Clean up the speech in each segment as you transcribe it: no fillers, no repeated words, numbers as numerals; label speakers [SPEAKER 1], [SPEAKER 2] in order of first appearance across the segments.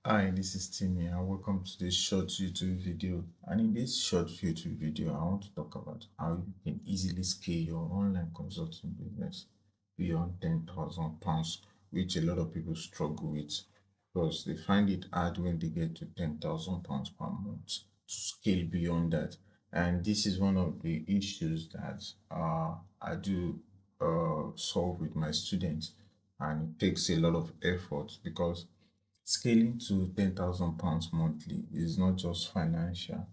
[SPEAKER 1] Hi, this is Timmy and welcome to this short YouTube video. And in this short YouTube video, I want to talk about how you can easily scale your online consulting business beyond £10,000, which a lot of people struggle with because they find it hard when they get to £10,000 per month to scale beyond that. And this is one of the issues that I do solve with my students, and it takes a lot of effort because scaling to £10,000 monthly is not just financial,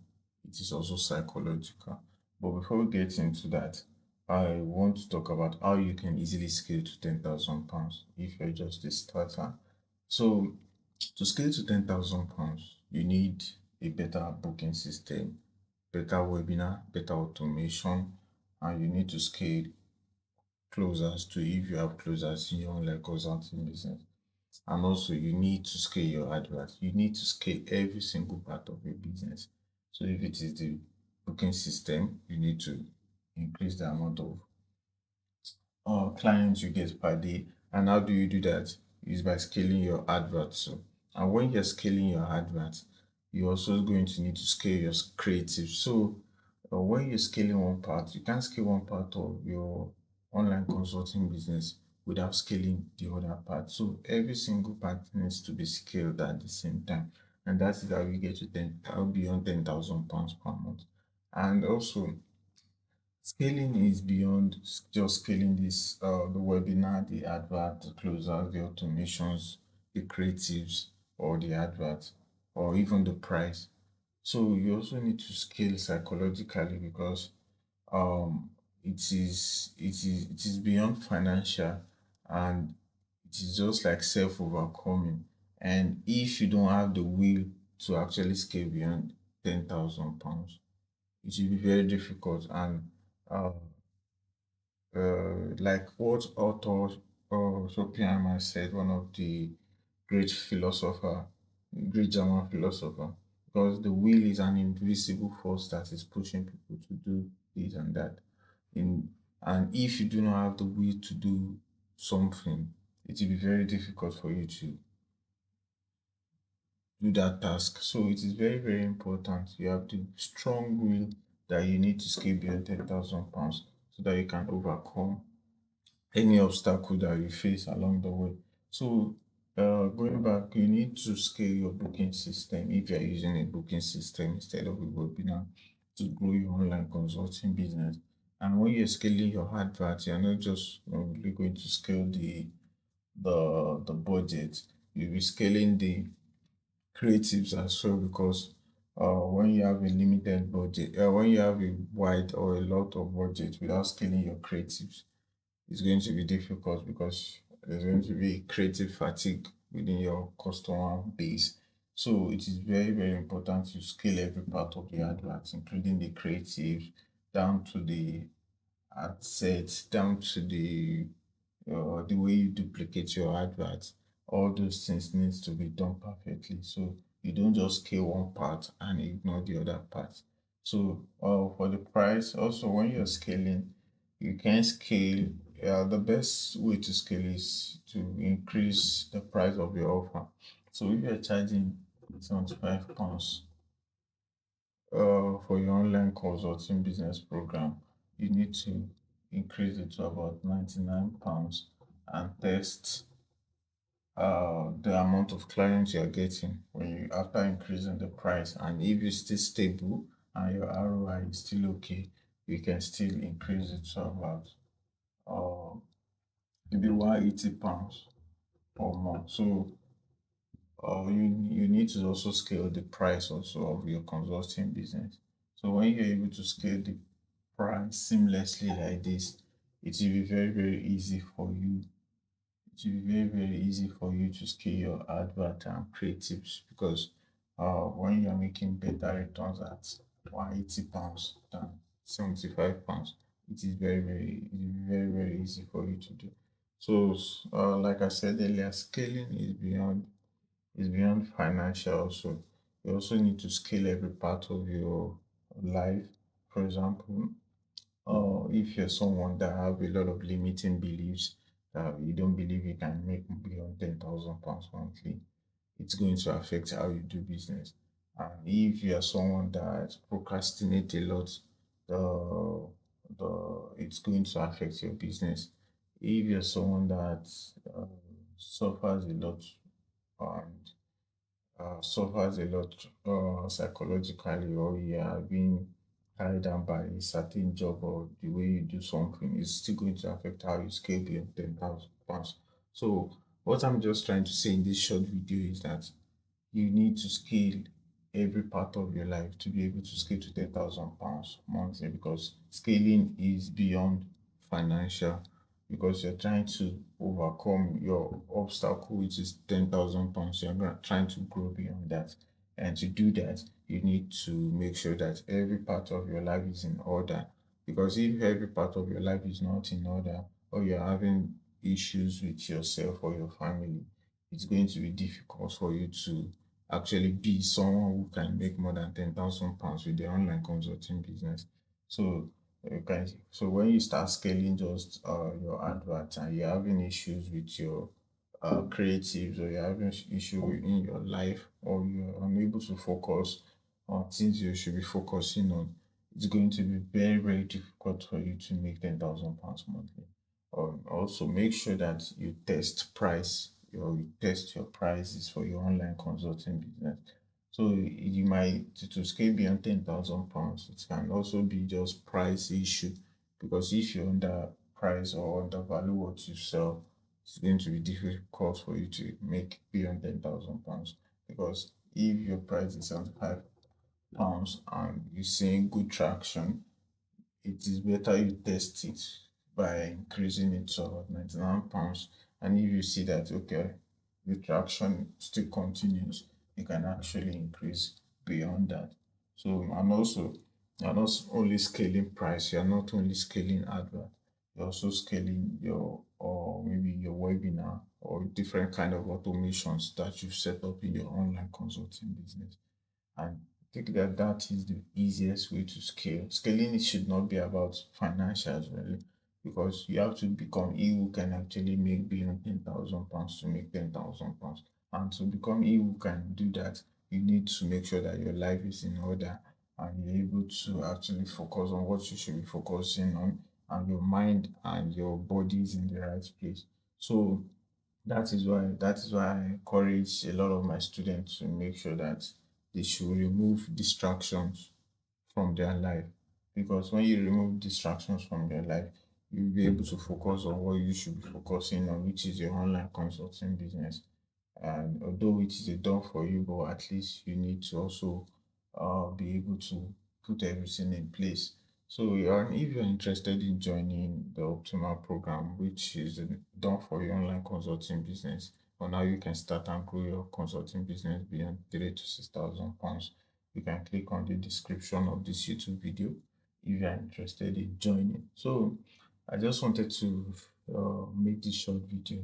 [SPEAKER 1] it is also psychological. But before we get into that, I want to talk about how you can easily scale to £10,000 if you're just a starter. So, to scale to £10,000, you need a better booking system, better webinar, better automation, and you need to scale closers to if you have closers in your online consulting business. And also, you need to scale your advert. You need to scale every single part of your business. So, if it is the booking system, you need to increase the amount of clients you get per day. And how do you do that? Is by scaling your advert. So, and when you're scaling your advert, you're also going to need to scale your creative. So, when you're scaling one part, you can't scale one part of your online consulting business without scaling the other part. So, every single part needs to be scaled at the same time. And that is how you get to 10, beyond £10,000 per month. And also, scaling is beyond just scaling this the webinar, the advert, the closers, the automations, the creatives, or the advert, or even the price. So you also need to scale psychologically because um it is beyond financial, and it is just like self overcoming. And if you don't have the will to actually scale beyond £10,000, it will be very difficult. And uh, like what author Schopenhauer said, one of the great philosopher, great German philosopher, because the will is an invisible force that is pushing people to do this and that. In and if you do not have the will to do something, it will be very difficult for you to do that task. So it is very, very important. You have the strong will that you need to scale beyond £10,000 so that you can overcome any obstacle that you face along the way. So, going back, you need to scale your booking system if you're using a booking system instead of a webinar to grow your online consulting business. And when you're scaling your advert, you're not just only going to scale the budget. You'll be scaling the creatives as well because when you have a limited budget, when you have a wide or a lot of budget without scaling your creatives, it's going to be difficult because there's going to be creative fatigue within your customer base. So it is very, very important to scale every part of the advert, including the creative, down to the ad sets, down to the way you duplicate your advert. All those things needs to be done perfectly. So you don't just scale one part and ignore the other part. So for the price, also when you're scaling, you can scale. The best way to scale is to increase the price of your offer. So if you're charging £75 for your online consulting business program, you need to increase it to about £99 and test the amount of clients you're getting when you after increasing the price. And if it's still stable and your ROI is still okay, you can still increase it to about uh, maybe £180 or more. So you need to also scale the price also of your consulting business. So when you're able to scale the price seamlessly like this, it will be very, very easy for you. It will be very, very easy for you to scale your advert and creatives because when you're making better returns at £180 than £75, it is very, very easy for you to do. So, like I said earlier, scaling is beyond financial. So you also need to scale every part of your life. For example, if you're someone that have a lot of limiting beliefs that you don't believe you can make beyond £10,000 monthly, it's going to affect how you do business. And if you are someone that procrastinate a lot, it's going to affect your business. If you're someone that uh, suffers a lot and suffers a lot psychologically, or you are being carried down by a certain job or the way you do something, it's still going to affect how you scale beyond 10,000 pounds. So, what I'm just trying to say in this short video is that you need to scale every part of your life to be able to scale to 10,000 pounds monthly, because scaling is beyond financial, because you're trying to overcome your obstacle, which is 10,000 pounds. You're trying to grow beyond that. And to do that, you need to make sure that every part of your life is in order. Because if every part of your life is not in order, or you're having issues with yourself or your family, it's going to be difficult for you to actually be someone who can make more than 10,000 pounds with the online consulting business. So, so when you start scaling just your advert and you're having issues with your creatives, or you're having issue in your life, or you're unable to focus on things you should be focusing on, it's going to be very, very difficult for you to make 10,000 pounds monthly. Also, make sure that you test price, or you test your prices for your online consulting business. So you might, to scale beyond 10,000 pounds, it can also be just price issue, because if you under price or undervalue what you sell, it's going to be difficult for you to make beyond 10,000 pounds. Because if your price is at £5 and you're seeing good traction, it is better you test it by increasing it to about £99. And if you see that, okay, the traction still continues, you can actually increase beyond that. So, and also, you're not only scaling price, you're not only scaling advert, you're also scaling your, or maybe your webinar, or different kind of automations that you've set up in your online consulting business. And I think that that is the easiest way to scale. Scaling, it should not be about financials really, because you have to become he who can actually make beyond 10,000 pounds to make 10,000 pounds. And to become he who can do that, you need to make sure that your life is in order and you're able to actually focus on what you should be focusing on, and your mind and your body is in the right place. So that is why I encourage a lot of my students to make sure that they should remove distractions from their life. Because when you remove distractions from their life, you'll be able to focus on what you should be focusing on, which is your online consulting business. And although it is a door for you, but at least you need to also be able to put everything in place. So, if you're interested in joining the Optimal program, which is done for your online consulting business, on how you can start and grow your consulting business beyond 3 to 6,000 pounds, you can click on the description of this YouTube video if you're interested in joining. So, I just wanted to make this short video,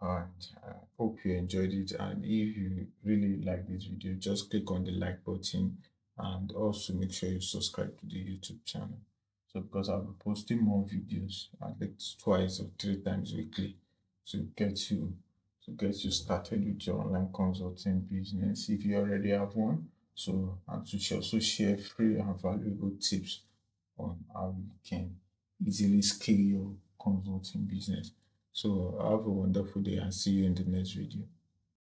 [SPEAKER 1] and I hope you enjoyed it. And if you really like this video, just click on the like button, and also make sure you subscribe to the YouTube channel. So, because I'll be posting more videos at least 2 or 3 times weekly to get you started with your online consulting business if you already have one. So, and to also share free and valuable tips on how you can easily scale your consulting business. So have a wonderful day and see you in the next video.